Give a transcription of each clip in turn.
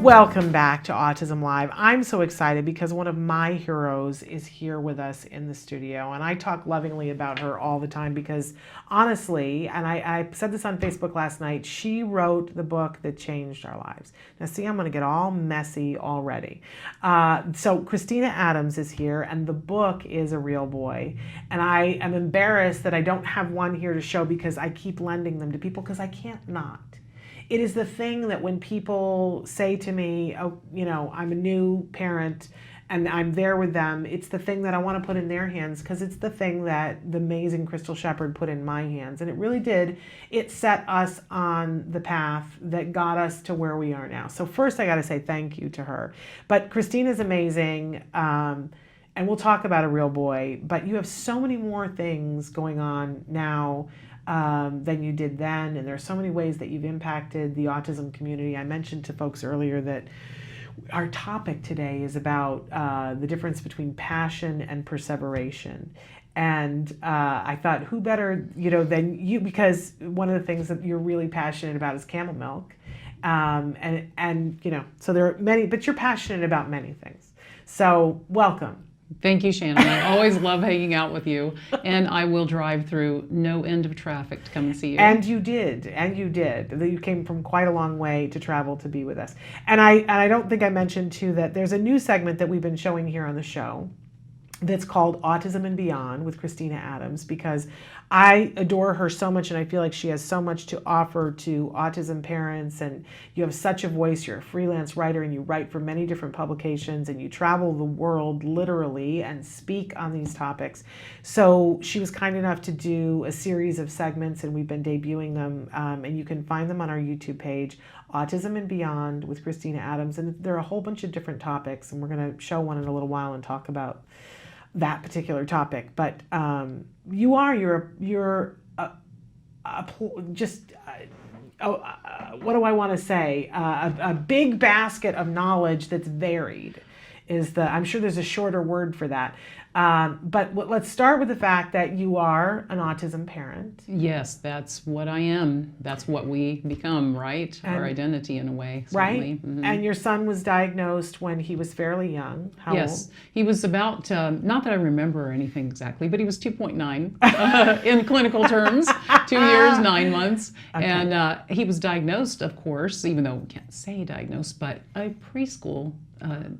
Welcome back to Autism Live. I'm so excited because one of my heroes is here with us in the studio, and I talk lovingly about her all the time because honestly, and I said this on Facebook last night, she wrote the book that changed our lives. Now see, I'm going to get all messy already. So Christina Adams is here, and the book is A Real Boy, and I am embarrassed that I don't have one here to show because I keep lending them to people because I can't not. It is the thing that when people say to me, oh, you know, I'm a new parent and I'm there with them, it's the thing that I want to put in their hands because it's the thing that the amazing Crystal Shepherd put in my hands. And it really did. It set us on the path that got us to where we are now. So first I got to say thank you to her. But Christina's amazing. And we'll talk about A Real Boy, but you have so many more things going on now than you did then, and there are so many ways that you've impacted the autism community. I mentioned to folks earlier that our topic today is about the difference between passion and perseveration. And I thought, who better, than you, because one of the things that you're really passionate about is camel milk. And so there are many, but you're passionate about many things. So welcome. Thank you, Shannon. I always love hanging out with you, and I will drive through no end of traffic to come and see you. And you did. You came from quite a long way to travel to be with us. And I don't think I mentioned too that there's a new segment that we've been showing here on the show that's called Autism and Beyond with Christina Adams, because I adore her so much and I feel like she has so much to offer to autism parents, and you have such a voice. You're a freelance writer and you write for many different publications and you travel the world literally and speak on these topics. So she was kind enough to do a series of segments and we've been debuting them, and you can find them on our YouTube page, Autism and Beyond with Christina Adams, and there are a whole bunch of different topics, and we're going to show one in a little while and talk about that particular topic. But what do I want to say? A big basket of knowledge that's varied I'm sure there's a shorter word for that. But let's start with the fact that you are an autism parent. Yes, that's what I am. That's what we become, right? Our identity in a way. Certainly. Right? Mm-hmm. And your son was diagnosed when he was fairly young. How old? He was about, not that I remember anything exactly, but he was 2.9 in clinical terms, 2 years, 9 months. Okay. And he was diagnosed, of course, even though we can't say diagnosed, but a preschool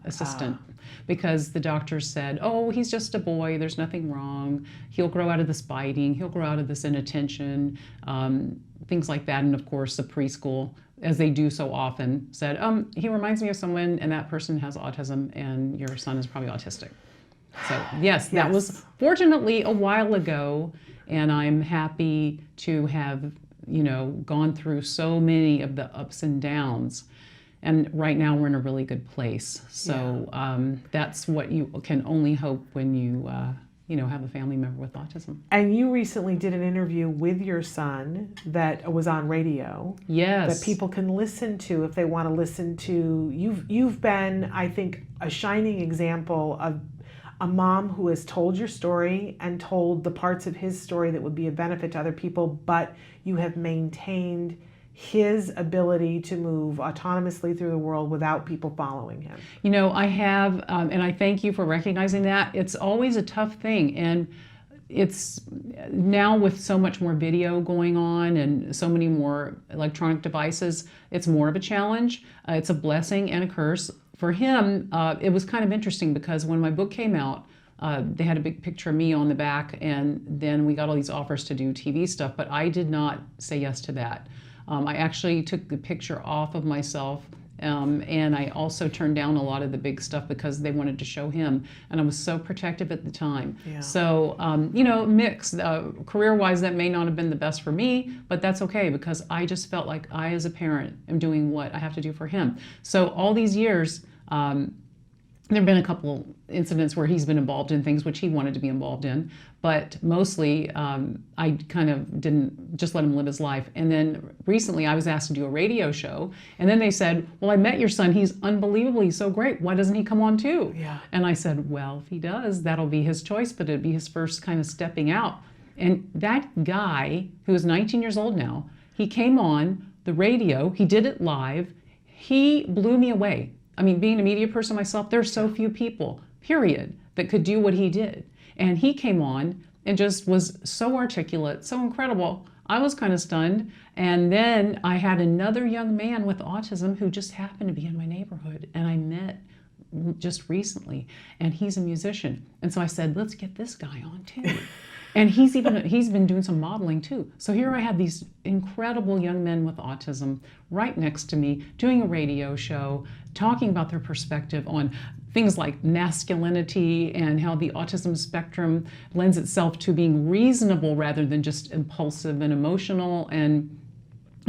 assistant, because the doctor said, oh, he's just a boy, there's nothing wrong, he'll grow out of this biting, he'll grow out of this inattention, things like that. And of course the preschool, as they do so often, said, he reminds me of someone and that person has autism and your son is probably autistic. So yes, that was fortunately a while ago, and I'm happy to have gone through so many of the ups and downs. And right now we're in a really good place. So that's what you can only hope when you have a family member with autism. And you recently did an interview with your son that was on radio. Yes. That people can listen to if they want to listen to. You've been, I think, a shining example of a mom who has told your story and told the parts of his story that would be a benefit to other people, but you have maintained his ability to move autonomously through the world without people following him. I have, and I thank you for recognizing that. It's always a tough thing, and it's now with so much more video going on and so many more electronic devices, it's more of a challenge. It's a blessing and a curse. For him, it was kind of interesting because when my book came out, they had a big picture of me on the back, and then we got all these offers to do TV stuff, but I did not say yes to that. I actually took the picture off of myself, and I also turned down a lot of the big stuff because they wanted to show him, and I was so protective at the time. Yeah. So, mixed. Career-wise, that may not have been the best for me, but that's okay because I just felt like I, as a parent, am doing what I have to do for him. So all these years, there have been a couple incidents where he's been involved in things which he wanted to be involved in, but mostly I kind of didn't just let him live his life. And then recently I was asked to do a radio show, and then they said, well, I met your son, he's unbelievably so great, why doesn't he come on too? Yeah. And I said, well, if he does, that'll be his choice, but it'd be his first kind of stepping out. And that guy, who is 19 years old now, he came on the radio, he did it live. he blew me away. I mean, being a media person myself, there's so few people, period, that could do what he did. And he came on and just was so articulate, so incredible. I was kind of stunned. And then I had another young man with autism who just happened to be in my neighborhood, and I met just recently, and he's a musician. And so I said, let's get this guy on too. And he's been doing some modeling too. So here I have these incredible young men with autism right next to me doing a radio show, talking about their perspective on things like masculinity and how the autism spectrum lends itself to being reasonable rather than just impulsive and emotional, and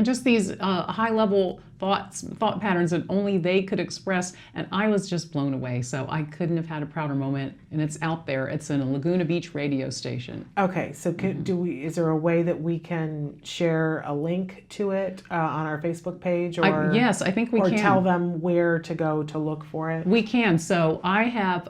just these high-level thought patterns that only they could express, and I was just blown away. So I couldn't have had a prouder moment, and it's out there. It's in a Laguna Beach radio station. Okay, so is there a way that we can share a link to it on our Facebook page, or yes, I think we can. Or tell them where to go to look for it? We can. So I have,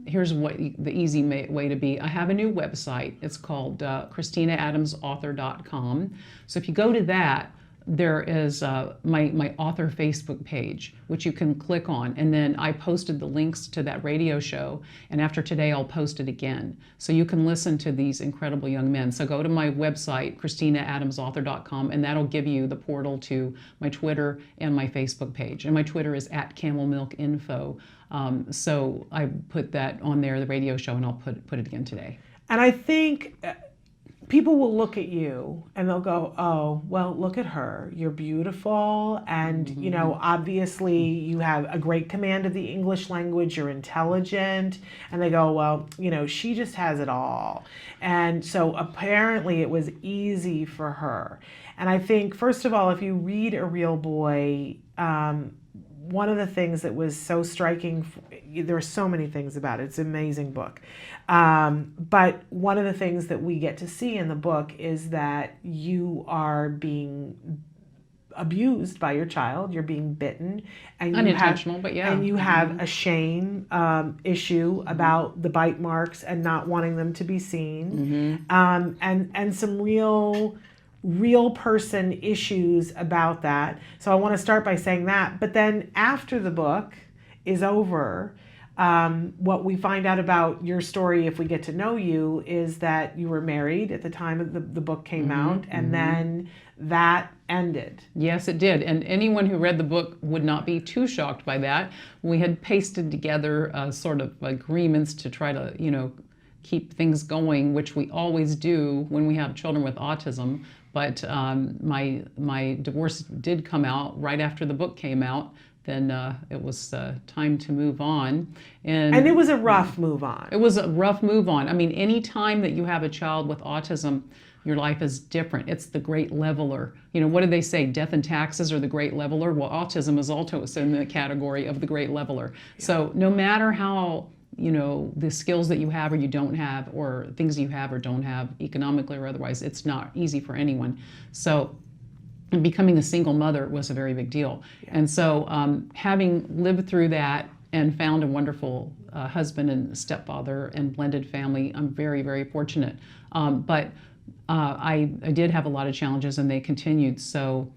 here's what the easy way to be. I have a new website. It's called ChristinaAdamsAuthor.com. So if you go to that, there is my author Facebook page, which you can click on. And then I posted the links to that radio show. And after today, I'll post it again. So you can listen to these incredible young men. So go to my website, ChristinaAdamsAuthor.com, and that'll give you the portal to my Twitter and my Facebook page. And my Twitter is @CamelMilkInfo. So I put that on there, the radio show, and I'll put it again today. And I think people will look at you and they'll go, oh, well, look at her. You're beautiful. And, you know, obviously you have a great command of the English language. You're intelligent. And they go, well, you know, she just has it all. And so apparently it was easy for her. And I think, first of all, if you read A Real Boy, one of the things that was so striking, there are so many things about it. It's an amazing book. But one of the things that we get to see in the book is that you are being abused by your child. You're being bitten. And unintentional, but yeah. And you have a shame issue about the bite marks and not wanting them to be seen. And some real person issues about that. So I want to start by saying that. But then after the book is over, what we find out about your story, if we get to know you, is that you were married at the time of the book came out, and then that ended. Yes, it did. And anyone who read the book would not be too shocked by that. We had pasted together sort of agreements to try to, you know, keep things going, which we always do when we have children with autism. But my divorce did come out right after the book came out. Then it was time to move on. And it was a rough move on. It was a rough move on. I mean, any time that you have a child with autism, your life is different. It's the great leveler. You know, what do they say? Death and taxes are the great leveler. Well, autism is also in the category of the great leveler. Yeah. So no matter how, you know, the skills that you have or you don't have, or things you have or don't have, economically or otherwise, it's not easy for anyone. So becoming a single mother was a very big deal. Yeah. And so having lived through that and found a wonderful husband and stepfather and blended family, I'm very, very fortunate. But I did have a lot of challenges, and they continued. So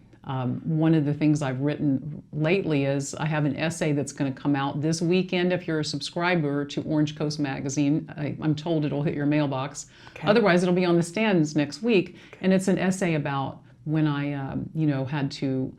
one of the things I've written lately is I have an essay that's going to come out this weekend. If you're a subscriber to Orange Coast Magazine, I'm told it'll hit your mailbox. Okay. Otherwise, it'll be on the stands next week. Okay. And it's an essay about when I, you know, had to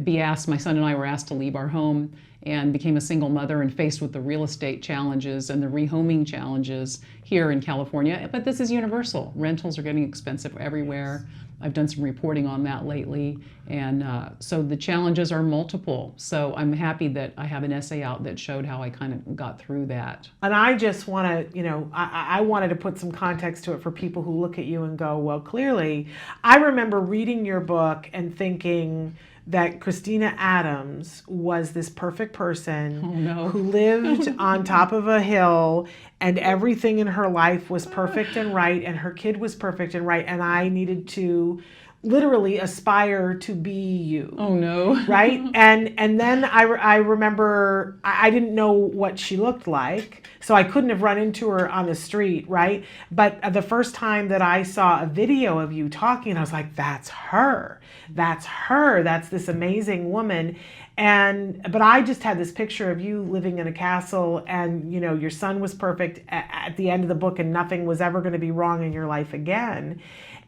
be asked, my son and I were asked to leave our home and became a single mother and faced with the real estate challenges and the rehoming challenges here in California. But this is universal. Rentals are getting expensive everywhere. I've done some reporting on that lately. And so the challenges are multiple. So I'm happy that I have an essay out that showed how I kind of got through that. And I just want to, you know, I wanted to put some context to it for people who look at you and go, well, clearly, I remember reading your book and thinking that Christina Adams was this perfect person who lived on top of a hill, and everything in her life was perfect and right, and her kid was perfect and right, and I needed to literally aspire to be you. Oh no. Right? And then I remember I didn't know what she looked like, so I couldn't have run into her on the street, right? But the first time that I saw a video of you talking, I was like, that's her. That's her. That's this amazing woman. But I just had this picture of you living in a castle, and your son was perfect at the end of the book, and nothing was ever going to be wrong in your life again.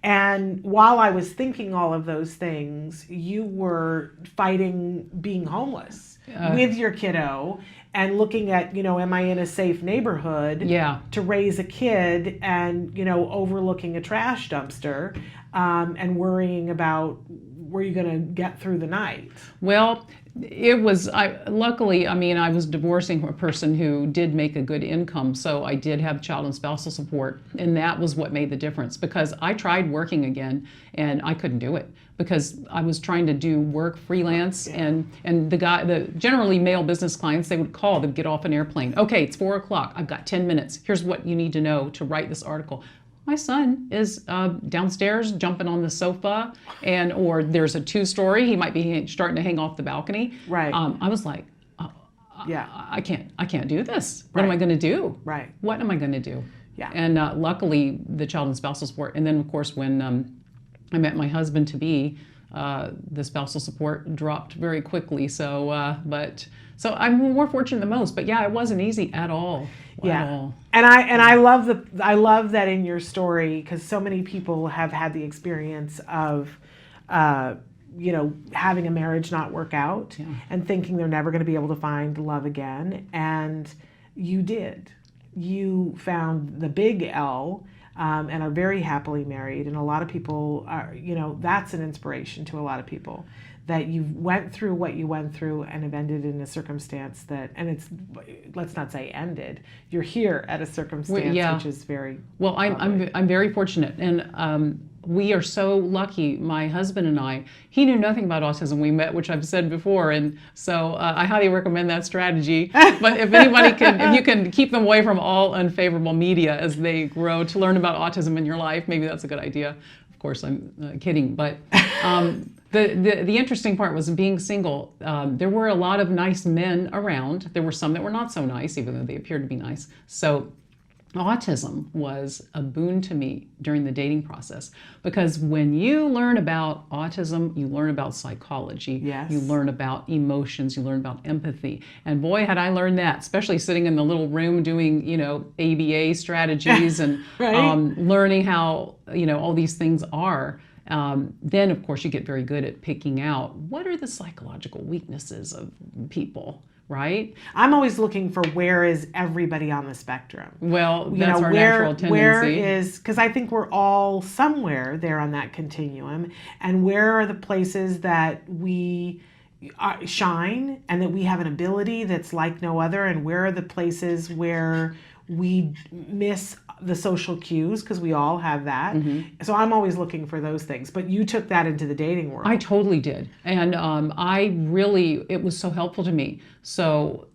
And while I was thinking all of those things, you were fighting being homeless with your kiddo and looking at, am I in a safe neighborhood to raise a kid, and, overlooking a trash dumpster, and worrying about were you going to get through the night? Well, luckily, I was divorcing a person who did make a good income, so I did have child and spousal support, and that was what made the difference, because I tried working again and I couldn't do it because I was trying to do work freelance, and the generally male business clients, they would call, they'd get off an airplane. Okay, it's 4 o'clock. I've got 10 minutes. Here's what you need to know to write this article. My son is downstairs jumping on the sofa, or there's a 2-story. He might be starting to hang off the balcony. Right. I was like, I can't do this. What am I going to do? Right. What am I going to do? Yeah. And luckily, the child and spousal support. And then, of course, when I met my husband to be, the spousal support dropped very quickly. So I'm more fortunate than most. But yeah, it wasn't easy at all. Yeah. At all. And I love that in your story, because so many people have had the experience of having a marriage not work out and thinking they're never going to be able to find love again, and you did. You found the big L, and are very happily married, and a lot of people are, that's an inspiration to a lot of people, that you went through what you went through and have ended in a circumstance let's not say ended, you're here at a circumstance which is very well. I'm very fortunate, and we are so lucky. My husband and I, he knew nothing about autism. We met, which I've said before, and so I highly recommend that strategy. But if you can keep them away from all unfavorable media as they grow, to learn about autism in your life, maybe that's a good idea. Of course, I'm kidding, but the interesting part was being single. There were a lot of nice men around. There were some that were not so nice, even though they appeared to be nice. So autism was a boon to me during the dating process, because when you learn about autism, you learn about psychology, you learn about emotions, you learn about empathy. And boy, had I learned that, especially sitting in the little room doing, ABA strategies and learning how, all these things are. Then, of course, you get very good at picking out what are the psychological weaknesses of people. Right? I'm always looking for where is everybody on the spectrum. Well, that's our natural tendency. Where is, because I think we're all somewhere there on that continuum, and where are the places that we shine and that we have an ability that's like no other, and where are the places where we miss the social cues, because we all have that. So I'm always looking for those things. But you took that into the dating world. I totally did. And it was so helpful to me. So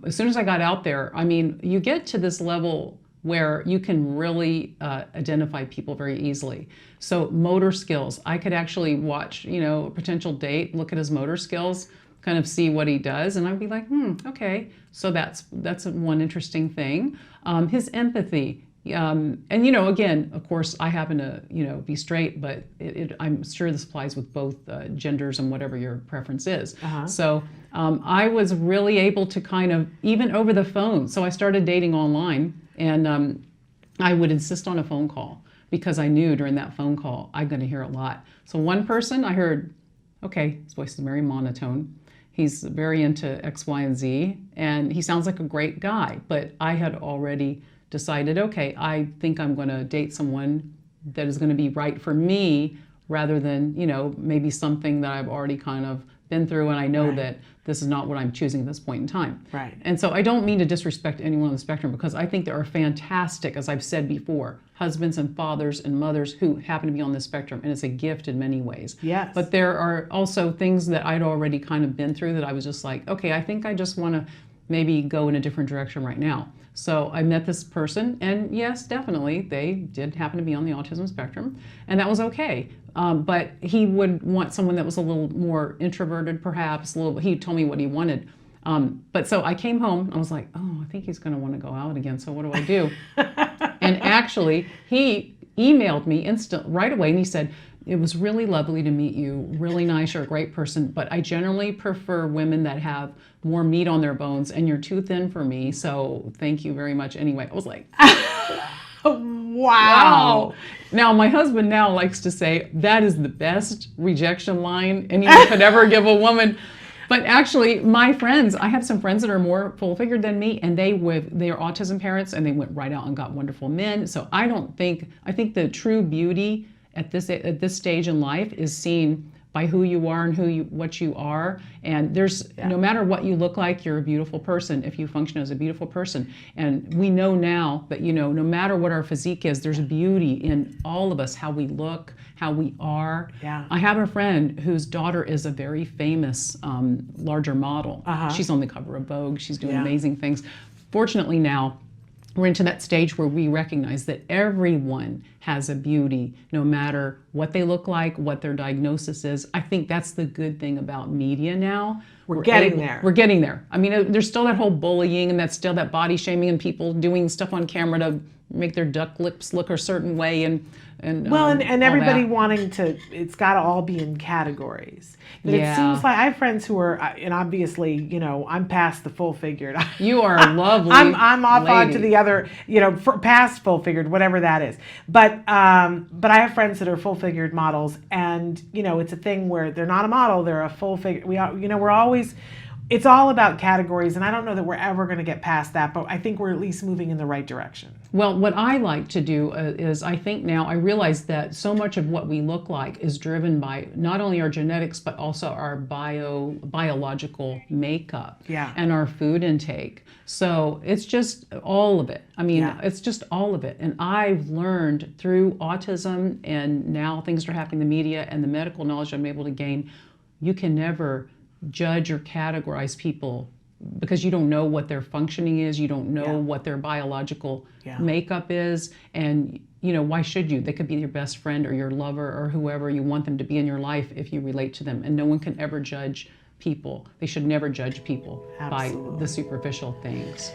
as soon as I got out there, you get to this level where you can really identify people very easily. So motor skills, I could actually watch, a potential date, look at his motor skills, kind of see what he does, and I'd be like, okay. So that's one interesting thing. His empathy. And again, of course, I happen to be straight, but I'm sure this applies with both genders and whatever your preference is. So I was really able to kind of, even over the phone. So I started dating online, and I would insist on a phone call, because I knew during that phone call I'm going to hear a lot. So one person I heard, okay, his voice is very monotone. He's very into X, Y, and Z, and he sounds like a great guy. But I had already decided, okay, I think I'm going to date someone that is going to be right for me, rather than, maybe something that I've already kind of been through, and I know that this is not what I'm choosing at this point in time. Right. And so I don't mean to disrespect anyone on the spectrum, because I think there are fantastic, as I've said before, husbands and fathers and mothers who happen to be on the spectrum, and it's a gift in many ways. Yes. But there are also things that I'd already kind of been through that I was just like, okay, I think I just want to maybe go in a different direction right now. So I met this person, and yes, definitely, they did happen to be on the autism spectrum, and that was okay. But he would want someone that was a little more introverted, perhaps. He told me what he wanted. But so I came home, I was like, oh, I think he's going to want to go out again, so what do I do? And actually, he emailed me right away, and he said, it was really lovely to meet you, really nice, you're a great person, but I generally prefer women that have more meat on their bones, and you're too thin for me, so thank you very much anyway. I was like, wow. Now, my husband now likes to say, that is the best rejection line anyone could ever give a woman. But actually, my friends, I have some friends that are more full-figured than me, and they are autism parents, and they went right out and got wonderful men. So I think the true beauty at this stage in life is seen by who you are and what you are. And no matter what you look like, you're a beautiful person if you function as a beautiful person. And we know now that, no matter what our physique is, there's beauty in all of us, how we look, how we are. Yeah. I have a friend whose daughter is a very famous larger model. She's on the cover of Vogue. She's doing amazing things. Fortunately now, we're into that stage where we recognize that everyone has a beauty, no matter what they look like, what their diagnosis is. I think that's the good thing about media now. We're getting there. We're getting there. I mean, there's still that whole bullying, and that's still that body shaming, and people doing stuff on camera to make their duck lips look a certain way, and everybody wanting to, it's got to all be in categories. But it seems like I have friends who are, and obviously, I'm past the full figured. You are a lovely I'm off lady. onto the other, past full figured, whatever that is. But I have friends that are full figured models, and it's a thing where they're not a model, they're a full figure. We're always. It's all about categories, and I don't know that we're ever going to get past that, but I think we're at least moving in the right direction. Well, what I like to do is I think now I realize that so much of what we look like is driven by not only our genetics, but also our biological makeup and our food intake. So it's just all of it. I mean, it's just all of it. And I've learned through autism, and now things are happening in the media and the medical knowledge I'm able to gain, you can never judge or categorize people because you don't know what their functioning is, you don't know what their biological makeup is, and why should you? They could be your best friend or your lover or whoever you want them to be in your life if you relate to them, and no one can ever judge people. They should never judge people by the superficial things.